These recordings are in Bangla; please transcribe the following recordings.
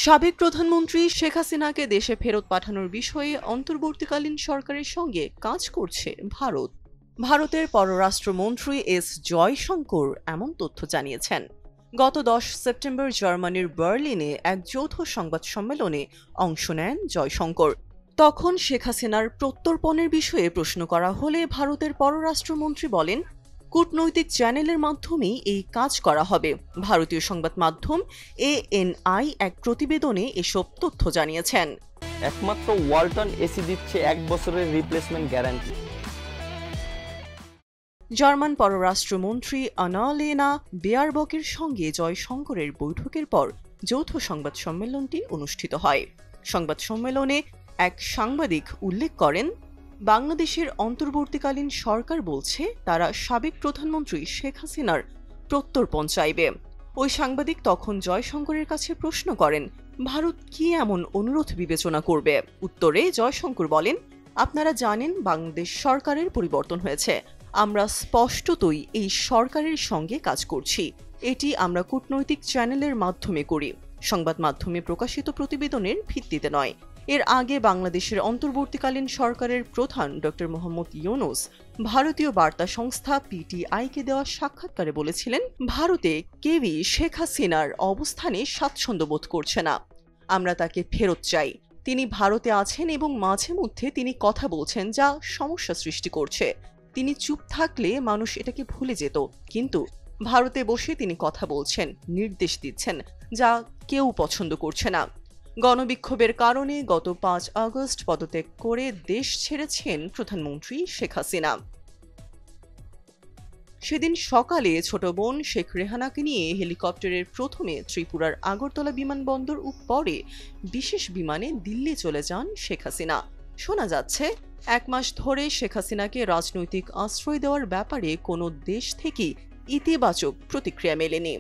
সাবেক প্রধানমন্ত্রী শেখ হাসিনাকে দেশে ফেরত পাঠানোর বিষয়ে অন্তর্বর্তীকালীন সরকারের সঙ্গে কাজ করছে ভারত। ভারতের পররাষ্ট্রমন্ত্রী এস জয়শঙ্কর এমন তথ্য জানিয়েছেন। গত 10 সেপ্টেম্বর জার্মানির বার্লিনে এক যৌথ সংবাদ সম্মেলনে অংশ নেন জয়শঙ্কর। তখন শেখ হাসিনার প্রত্যর্পণের বিষয়ে প্রশ্ন করা হলে ভারতের পররাষ্ট্রমন্ত্রী বলেন, কূটনৈতিক চ্যানেলের মাধ্যমেই এই কাজ করা হবে। ভারতীয় সংবাদ মাধ্যম ANI এক প্রতিবেদনে এসব তথ্য জানিয়েছেন। একমাত্র ওয়ালটন এসি দিচ্ছে 1 বছরের রিপ্লেসমেন্ট গ্যারান্টি। জার্মান পররাষ্ট্রমন্ত্রী আনালেনা বেয়ারবকের সঙ্গে জয়শঙ্করের বৈঠকের পর যৌথ সংবাদ সম্মেলনটি অনুষ্ঠিত হয়। সংবাদ সম্মেলনে এক সাংবাদিক উল্লেখ করেন, বাংলাদেশের অন্তর্বর্তীকালীন সরকার বলছে তারা সাবেক প্রধানমন্ত্রী শেখ হাসিনার প্রত্যর্পণ চাইবে। ওই সাংবাদিক তখন জয়শঙ্করের কাছে প্রশ্ন করেন, ভারত কি এমন অনুরোধ বিবেচনা করবে? উত্তরে জয়শঙ্কর বলেন, আপনারা জানেন বাংলাদেশ সরকারের পরিবর্তন হয়েছে। আমরা স্পষ্টতই এই সরকারের সঙ্গে কাজ করছি। এটি আমরা কূটনৈতিক চ্যানেলের মাধ্যমে করি, সংবাদ মাধ্যমে প্রকাশিত প্রতিবেদনের ভিত্তিতে নয়। এর আগে বাংলাদেশের অন্তর্বর্তীকালীন সরকারের প্রধান ড মোহাম্মদ ইউনূস ভারতীয় বার্তা সংস্থা PTI-কে দেওয়া সাক্ষাৎকারে বলেছিলেন, ভারতে কেউই শেখ হাসিনার অবস্থানে স্বাচ্ছন্দ্য বোধ করছে না। আমরা তাকে ফেরত চাই। তিনি ভারতে আছেন এবং মাঝে মধ্যে তিনি কথা বলছেন যা সমস্যা সৃষ্টি করছে। তিনি চুপ থাকলে মানুষ এটাকে ভুলে যেত, কিন্তু ভারতে বসে তিনি কথা বলছেন, নির্দেশ দিচ্ছেন, যা কেউ পছন্দ করছে না। গণবিক্ষোভের কারণে গত 5 আগস্ট পদত্যাগ করে দেশ ছেড়েছেন প্রধানমন্ত্রী শেখ হাসিনা। সেদিন সকালে ছোট বোন শেখ রেহানাকে নিয়ে হেলিকপ্টারের প্রথমে ত্রিপুরার আগরতলা বিমানবন্দর ও পরে বিশেষ বিমানে দিল্লি চলে যান শেখ হাসিনা। শোনা যাচ্ছে 1 মাস ধরে শেখ হাসিনাকে রাজনৈতিক আশ্রয় দেওয়ার ব্যাপারে কোনো দেশ থেকে ইতিবাচক প্রতিক্রিয়া মেলেনি।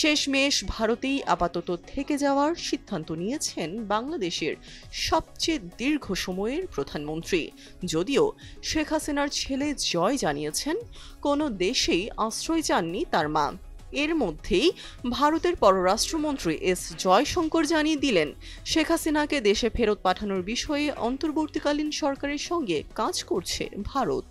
শেষমেশ ভারতেই আপাতত থেকে যাওয়ার সিদ্ধান্ত নিয়েছেন বাংলাদেশের সবচেয়ে দীর্ঘ সময়ের প্রধানমন্ত্রী। যদিও শেখ হাসিনার ছেলে জয় জানিয়েছেন, কোনো দেশেই আশ্রয় চাননি তার মা। এর মধ্যেই ভারতের পররাষ্ট্রমন্ত্রী এস জয়শঙ্কর জানিয়ে দিলেন, শেখ হাসিনাকে দেশে ফেরত পাঠানোর বিষয়ে অন্তর্বর্তীকালীন সরকারের সঙ্গে কাজ করছে ভারত।